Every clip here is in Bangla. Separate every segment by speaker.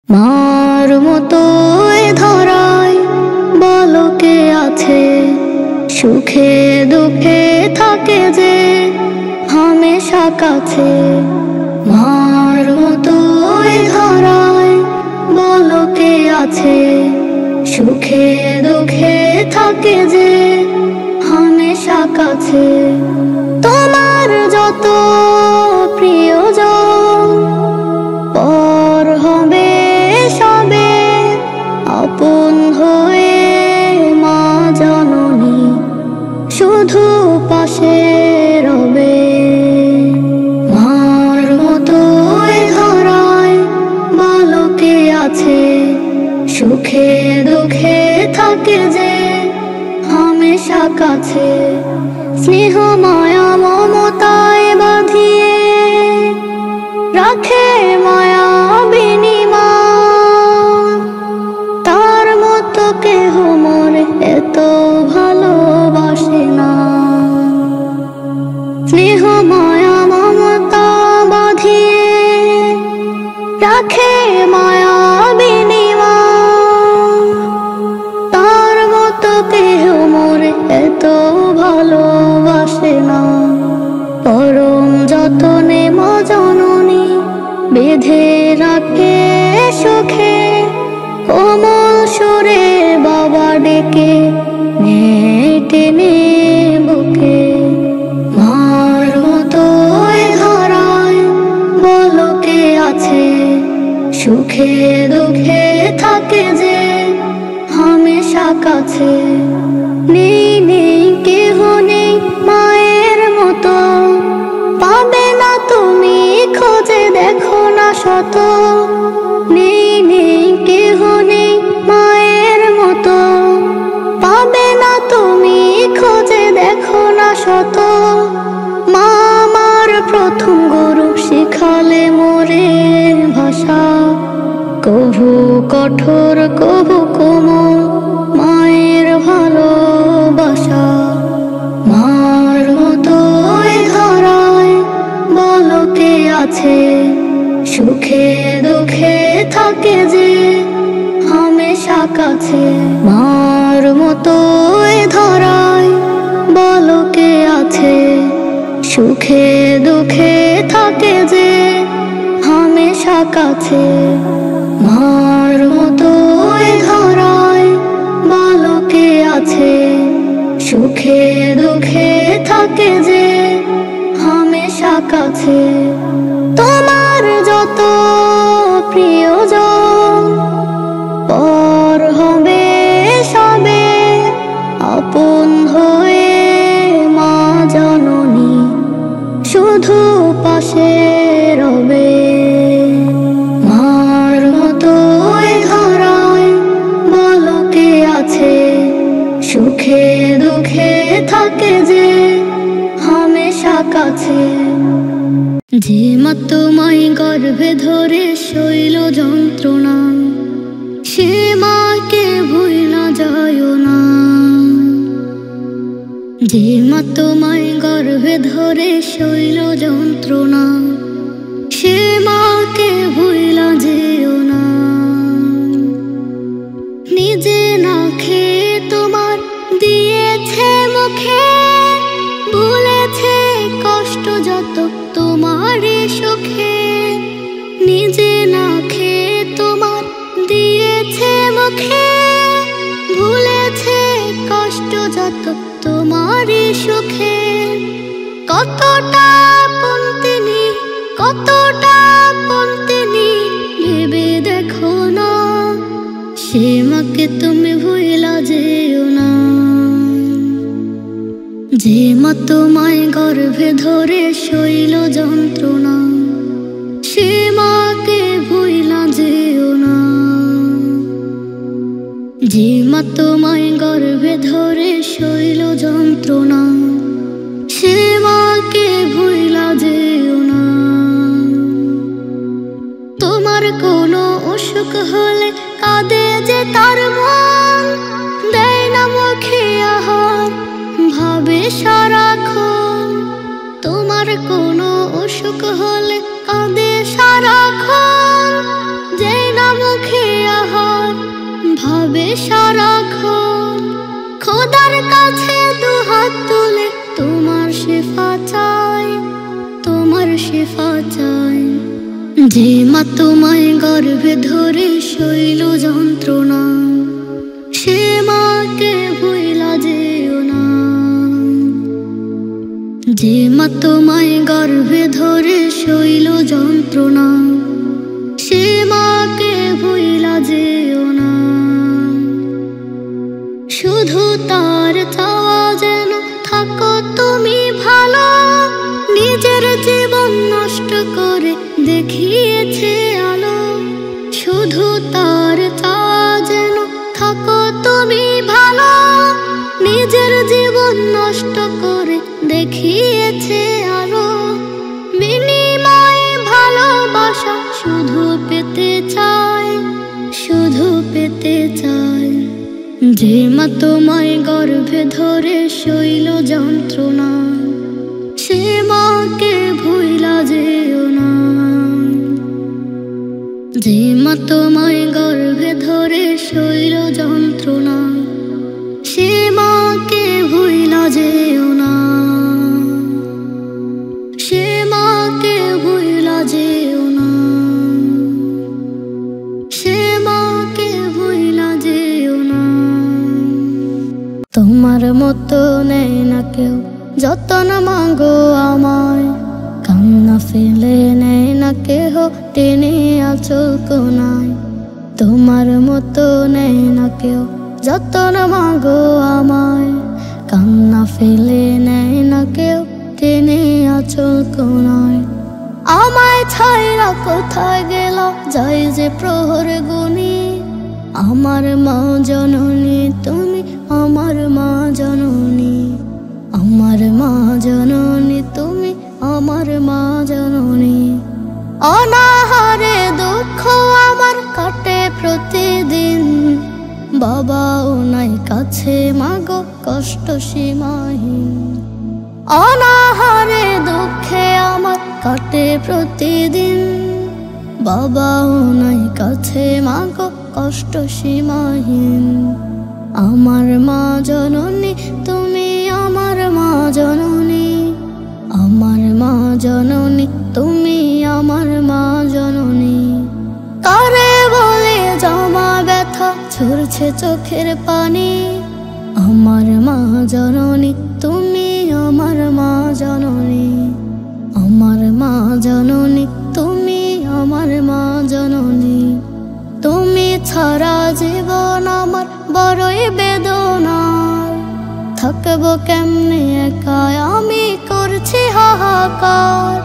Speaker 1: মার মতো এ ধরায় বলো কে আছে, সুখে দুঃখে থাকে যে হামেশা কাছে। মার মতো এ ধরায় বলো কে আছে, সুখে দুঃখে থাকে যে হামেশা কাছে। তোমার যত প্রিয়জন পর হবে সবে আপন হয়ে, মা জননী শুধু পাশে রবে। মার মতো এ ধরায় বলো কে আছে, সুখে দুঃখে থাকে যে হামেশা কাছে। স্নেহ মায়া মমতায় বাঁধিয়ে রাখে মায়া বিনিমা, তার মতো কেহ মরে এত ভালোবাসে না। স্নেহ মায়া মমতা বাঁধিয়ে রাখে মায়া বিনিমা, তার মতো কেহ মরে এত ভালোবাসে না। পরম যতনে মা জননী বেঁধে রাখে সুখে, কোমল সুরে বাবা ডেকে নেয় টেনে বুকে। মার মতো এ ধরায় বলো কে আছে, সুখে দুঃখে থাকে যে হামেশা কাছে। নেই নেই কেহ নেই মায়ের মতো, পাবে না তুমি খোঁজে দেখো না শত। নেই নেই কেহ নেই মায়ের মতো, পাবে না তুমি খোঁজে দেখো না শত। মা আমার প্রথম গুরু শিখালে মোরে ভাষা, কভু কঠোর কভু কোমল মায়ের ভালোবাসা। মার মতো এ ধরায় বলো কে আছে, সুখে দুঃখে থাকে যে হামেশা কাছে। মার মতো এ ধরায় বলো কে আছে, সুখে দুঃখে থাকে যে হামেশা কাছে। মার মতো এ ধরায় বলো কে আছে, সুখে দুঃখে থাকে যে হামেশা কাছে। তোমার যত প্রিয়জন পর হবে সবে আপন হয়ে, মা জননী শুধু পাশে রবে। মার মতো এ ধরায় বলো কে আছে, সুখে দুঃখে থাকে যে হামেশা কাছে। যে মা তোমায় গর্ভে ধরে শৈল যন্ত্রণা, সে মাকে ভুলা যায় না। যে মা তোমায় গর্ভে ধরে শৈল যন্ত্রণা, সে মাকে ভুলা যেও না। নিজে না খেয়ে তোমার দিয়েছে মুখে, ভুলেছে কষ্ট যত তোমার সুখে। নিজে না খেয়ে তোমার দিয়েছে মুখে, ভুলেছে কষ্ট যত তোমার সুখে। কতটা পন্তিনী কতটা পন্তিনী ভেবে দেখো না, সে মাকে তুমি ভুলা যেও না। যে মা তোমায় গর্ভে ধরে শৈল যন্ত্রণা, সে মাকে ভুলা যেও না। যে মা তোমায় গর্ভে ধরে শৈল যন্ত্রণা, সে মাকে ভুলা যেও না। তোমার কোনো অসুখ হলে কাঁদে যে তার মন, দেয় না মুখে আহার ভাবে সারাক্ষণ। তোমার কোনো অসুখ হলে কাঁদে সারাক্ষণ, যে না না মুখে আহার, ভাবে সারাক্ষণ। খোদার কাছে দুহাত তুলে তোমার শেফা চাই, তোমার শেফা চাই। যে মা তোমায় গর্ভে ধরে শৈল যন্ত্রণা, সে মাকে ভুইলা যেও না। যে মা তোমায় গর্ভে ধরে শৈল যন্ত্রণা, সে মাকে ভুইলা যেও না। শুধু তার চাওয়া যেন থাকো তুমি ভালো, নিজের জীবন নষ্ট করে দেখিয়েছে আলো। শুধু তার চাওয়া যেন থাকো তুমি ভালো, নিজের জীবন নষ্ট করে দেখিয়েছে আলো। বিনিময়ে ভালোবাসা শুধু পেতে চাই, শুধু পেতে চাই। যে মা তোমায় গর্ভে ধরে শৈল যন্ত্রণা, সে মাকে ভুইলা যেও না। যে মা তোমায় গর্ভে ধরে শৈল যন্ত্রণা, সে মাকে ভুইলা যেও না। সে মাকে ভুইলা যেও না, সে মাকে ভুইলা যেও না। তোমার মতো নেই না কেউ যতন মাগো আমায়, কান্না ফেলে নেয় না কেহ টেনে আঁচল কোনায়। তোমার মতো নেই না কেউ যতন মাগো আমায়, কান্না ফেলে নেয় না কেউ টেনে আঁচল কোনায়। আমায় ছাইরা কোথায় গেল যাই যে প্রহর গুনি, আমার মা জননী তুমি, আমার মা জননী, আমার মা জননী তুমি, আমার মা জননী। অনাহারে দুঃখ আমার কাটে প্রতিদিন, বাবাও নাই কাছে মাগো কষ্ট সীমাহীন। অনাহারে দুঃখে আমার কাটে প্রতিদিন, বাবাও নাই কাছে মাগো কষ্ট সীমাহীন। আমার মা জননী তুমি, আমার মা জননী, আমার মা জননী তুমি, আমার মা জননী। কারে বলে জমা ব্যথা ঝরছে চোখের পানি, আমার মা জননী তুমি, আমার মা জননী, আমার মা জননী তুমি, আমার মা জননী। তুমি ছাড়া জীবন আমার বড়ই বেদনার, থাকবো কেমনে একা আমি করছি হাহাকার।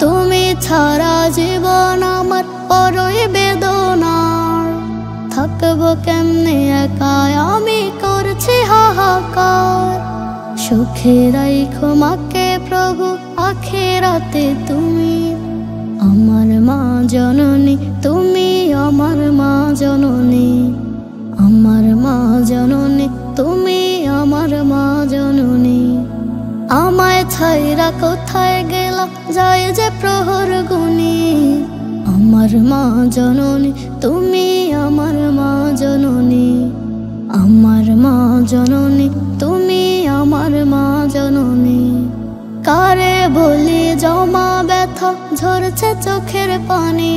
Speaker 1: তুমি ছাড়া জীবন আমার বড়ই বেদনার, থাকবো কেমনে একা আমি করছি হাহাকার। সুখে রাইখো মাকে প্রভু আখিরাতে তুমি, আমার মা জননী তুমি, আমার মা জননী, আমার মা জননী তুমি, আমার মা জননী। আমায় ছাইরা কোথায় গেল যাই যে প্রহর গুনি, আমার মা জননী তুমি, আমার মা জননী, আমার মা জননী তুমি, আমার মা জননী। কারে বলি জমা ব্যথা ঝরছে চোখের পানি,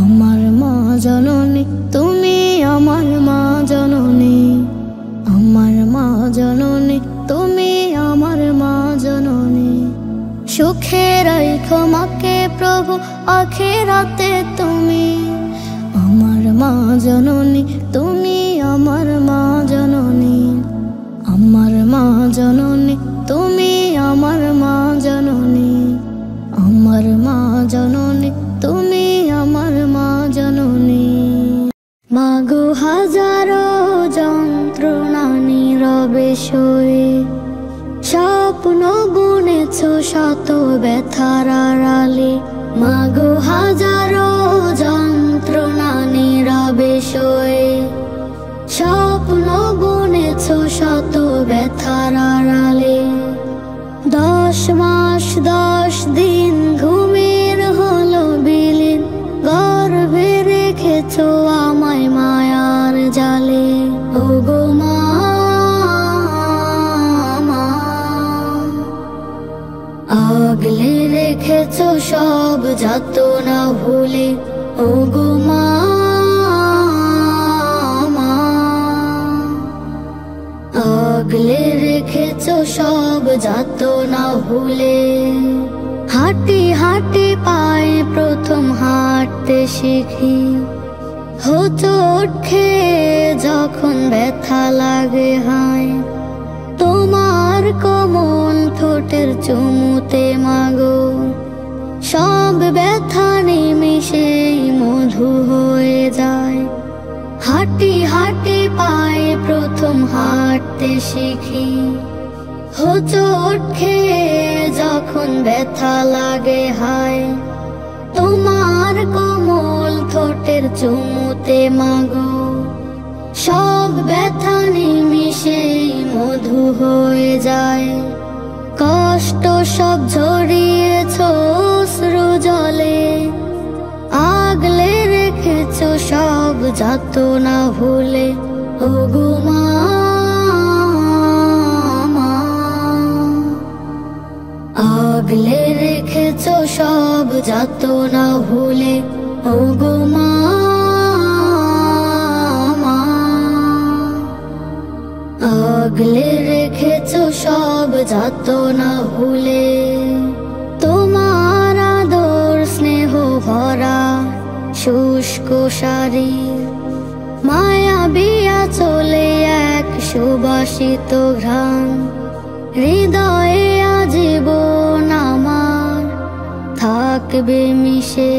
Speaker 1: আমার মা জননী তুমি, আমার মা জননী, আমার মা জননী তুমি, আমার মা জননী। সুখে রাইখো মাকে প্রভু আখিরাতে তুমি, আমার মা জননী তুমি, আমার মা জননী, আমার মা জননী তুমি, আমার মা জননী, আমার মা জননী তুমি, আমার মা জননী। মাগো হাজারো যন্ত্রণা নীরবে সয়ে, স্বপ্ন বুনেছ শত ব্যথার আড়ালে। মাগো হাজারো যন্ত্রণা নীরবে সয়ে, স্বপ্ন বুনেছ শত ব্যথার আড়ালে। 10 মাস 10 দিন ঘুমের হলো বিলীন, গর্ভে রেখেছ রেখেছো আমায় মায়ার জালে। ওগো মা, আগলে রেখেছো সব যাতনা ভুলে। ওগো মা, আগলে রেখেছো সব যাতনা ভুলে। হাঁটি হাঁটি পায়ে প্রথম হাঁটতে শিখি, হোঁচট খেয়ে যখন ব্যথা লাগে হায়, তোমার কোমল ঠোঁটের চুমুতে মাগো সব ব্যথা নিমিষেই মধু হয়ে যায়। হাঁটি হাঁটি পায়ে প্রথম হাঁটতে শিখি, হোঁচট খেয়ে যখন ব্যথা লাগে হায়, তোমার কোমল ঠোঁটের চুমুতে মাগো সব ব্যথা নিমিষেই মধু হয়ে যায়। কষ্ট সব ঝরিয়েছো অশ্রু জলে, আগলে রেখেছো সব যাতনা ভুলে। ওগো মা, আগলে রেখেছো সব যাতনা ভুলে। ওগো মা, আগলে রেখেছো সব যাতনা ভুলে। তোমার আদর স্নেহ ভরা শুষ্ক শাড়ি, মায়া বিয়া চলে এক সুবাসিত ঘ্রাণ, হৃদয়ে আজীবন আমার থাকবে মিশে,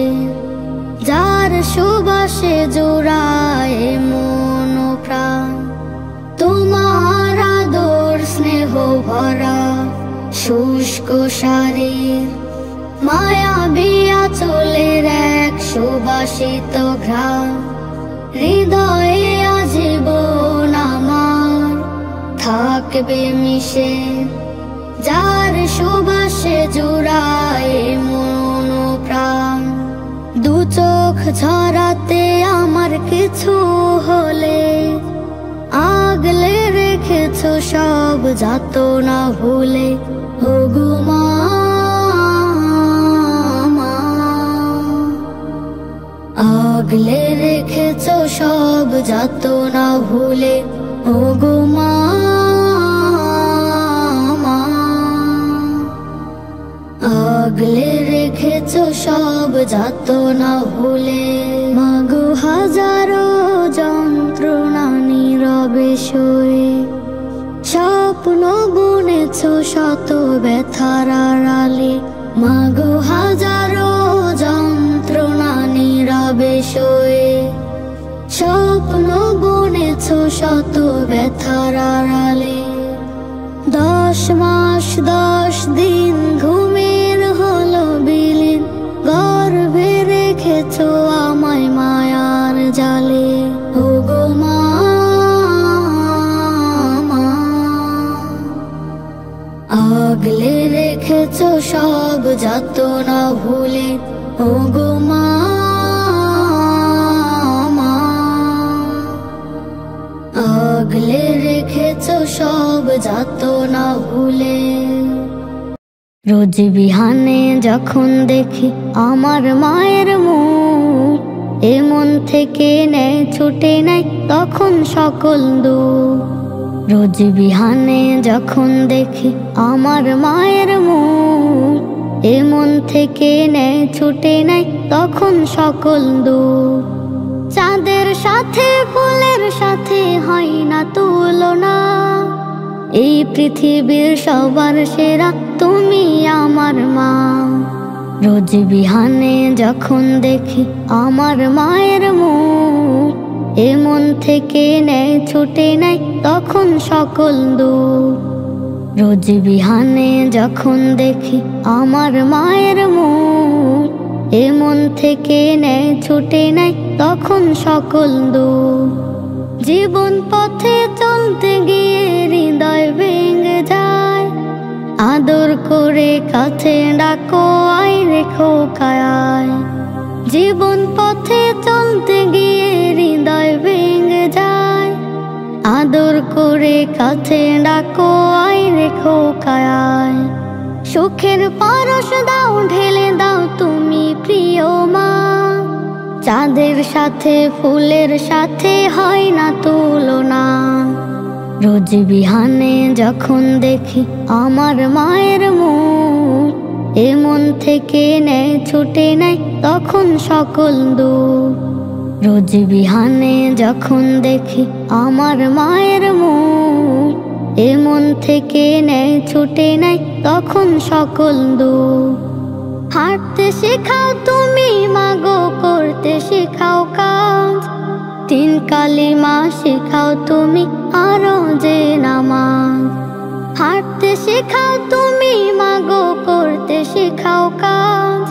Speaker 1: যার সুবাসে জোড়ায় মন ও প্রাণ। তোমার আদর স্নেহ ভরা শুষ্ক শাড়ির, মায়া বিয়া চলের এক সুবাসিত ঘ্রাণ, হৃদয়ে আজীবন আমার থাকবে মিশে, যার সুবাসে জোড়ায় মন ও প্রাণ। দু চোখ ঝরাতে আমার কিছু হলে, আগলে রেখেছো সব যাতনা ভুলে। ওগো মা, আগলে রেখেছো সব যাতনা ভুলে। ওগো মা, আগলে রেখেছো সব যাতনা ভুলে। মাগো হাজারো যন্ত্রণা নীরবে সয়ে, স্বপ্ন বুনেছো শত ব্যথার আড়ালে। মাগো হাজারো যন্ত্রণা নীরবে সয়ে, স্বপ্ন বুনেছো শত ব্যথার আড়ালে। 10 মাস 10 দিন ঘুমের হলো বিলীন, গর্ভে রেখেছো আমায় মায়ার জালে। ওগো মা, আগলে রেখেছো সব যাতনা ভুলে। ওগো মা, আগলে রেখেছো সব যাতনা ভুলে। রোজ বিহানে যখন দেখি আমার মায়ের মুখ, এ মন থেকে নেয় ছুটে নেয় তখন সকল দুঃখ। রোজ বিহানে যখন দেখি আমার মায়ের মুখ, এ মন থেকে নেয় ছুটে নেয় তখন সকল দুঃখ। চাঁদের সাথে ফুলের সাথে হয় না তুলনা, এই পৃথিবীর সবার সেরা তুমি আমার মা। রোজ বিহানে যখন দেখি আমার মায়ের মুখ, এ মন থেকে নেয় ছুটে নেয় তখন সকল দুঃখ। রোজ বিহানে যখন দেখি আমার মায়ের মুখ, এ মন থেকে নেয় ছুটে নেয় তখন সকল দুঃখ। জীবন পথে চলতে গিয়ে হৃদয় ভেঙে যায়, আদর করে কাছে ডাকো আয় রেখো কায়ায়। জীবন পথে চলতে গিয়ে হৃদয় ভেঙে যায়, আদর করে কাছে ডাকো আয় রেখো কায়ায়। সুখের পরশ দাও ঢেলে দাও তুমি প্রিয় মা, চাঁদের সাথে ফুলের সাথে হয় না তুলনা। রোজ বিহানে যখন দেখি আমার মায়ের মুখ, এ মন থেকে নেয় ছুটে নেয় তখন সকল দুঃখ। রোজ বিহানে যখন দেখি আমার মায়ের মুখ, এ মন থেকে নেয় ছুটে নেয় তখন সকল দুঃখ। হাঁটতে শেখাও তুমি মাগো করতে শেখাও কাজ, তিন কালিমা শেখাও তুমি আরো যে নামাজ। হাঁটতে শেখাও তুমি মাগো করতে শেখাও কাজ,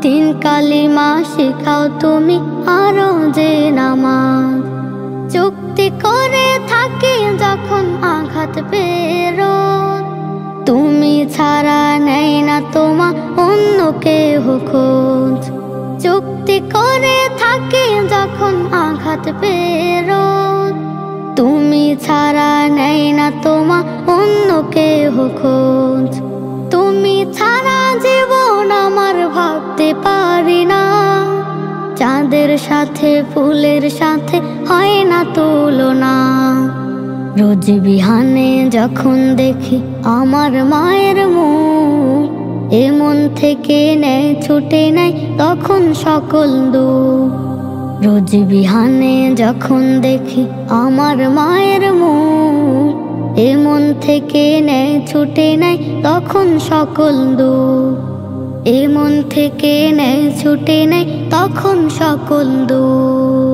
Speaker 1: তিন কালিমা শেখাও তুমি আরো যে নামাজ। চুক্তি করে থাকি যখন আঘাত পেরো, তুমি ছাড়া নেই না তোমা অন্য কেহ খোঁজ। চুক্তি করে থাকি যখন আঘাত পেরো, তুমি ছাড়া নেই না তোমা অন্য কেহ খোঁজ। তুমি ছাড়া জীবন আমার ভাবতে পারি না, চাঁদের সাথে ফুলের সাথে হয় না তুলনা। রোজ বিহানে যখন দেখি আমার মায়ের মুখ, এ মন থেকে নেয় ছুটে নেয় তখন সকল দুঃখ। রোজ বিহানে যখন দেখি আমার মায়ের মুখ, এ মন থেকে নেয় ছুটে নেয় তখন সকল দুঃখ। এ মন থেকে নেয় ছুটে নেয় তখন সকল দুঃখ।